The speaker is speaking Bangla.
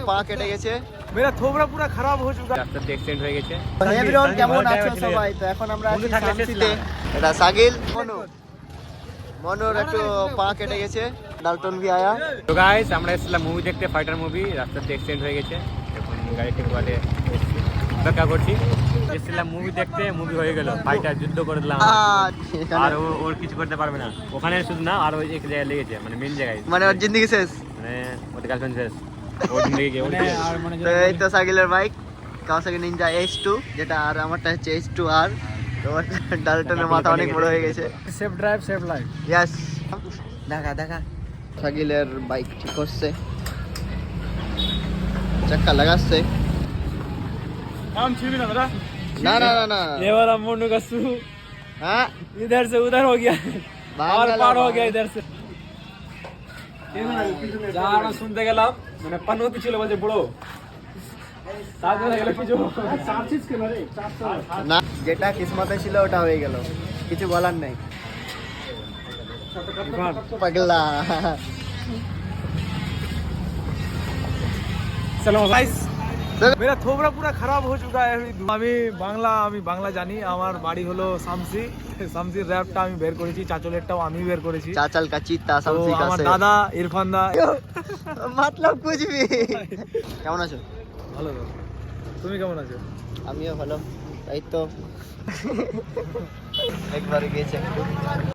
পা কেটে গেছে। मेरा थोबड़ा पूरा खराब हो चुका है। রাস্তাতে অ্যাক্সিডেন্ট হয়ে গেছে। এভরিওয়ান কেমন আছো সবাই? তো এখন আমরা আছি শামসিতে। এটা সাগিল, মনুর একটু পা কেটে গেছে। ডালটন ভি আয়া। তো গাইস আমরা এসেছিলাম মুভি দেখতে, ফাইটার মুভি। রাস্তাতে অ্যাক্সিডেন্ট হয়ে গেছে, এখন গাড়ি ঠিক করে অপেক্ষা করছি। এসেছিলাম মুভি দেখতে, মুভি হয়ে গেল, ফাইটার যুদ্ধ করে দিলাম। আর ওর কিছু করতে পারবে না ওখানে, শুধু না আর ওই এক জায়গায় লেগেছে, মানে মেন জায়গায়, মানে ওর জিন্দেগি শেষ, মানে ওর গার্লফ্রেন্ড শেষ, ওর জিন্দগি কে। তো এই তো সাগিলের বাইক কাওয়াসাকি নিনজা H2, যেটা আর আমারটা হচ্ছে H2R। তো ডালটনের মাথা অনেক বড় হয়ে গেছে। Safe drive safe life. Yes, দেখা দেখা সাগিলের বাইক ঠিক করছে, চাক্কা লাগাচ্ছে। काम छीन ना मेरा। না না না না, ये वाला मोनू का सू হ্যাঁ इधर से उधर हो गया और पार हो गया इधर से। যারা শুনতে গেলাম মানে পানুতি ছিল বলছে বড় তারপরে গেল কিছু চার্জেস কেন রে 400 না, যেটা কিসমতে ছিল ওটা হয়ে গেল, কিছু বলার নেই। পাগলা। চলো গাইস, मेरा थोबड़ा पूरा खराब हो चुका है। আমি বাংলা জানি, আমার বাড়ি হলো শামসি। শামসির র‍্যাপটা আমি বের করেছি, চাচলেরটাও আমি বের করেছি। চাচাল কা চিত্তা তো শামসি কা আমার সে। দাদা ইরফান দা মতলব কুছ ভি। কেমন আছো? ভালো তো, তুমি কেমন আছো? আমিও ভালো, তাই তো একবার গেছে।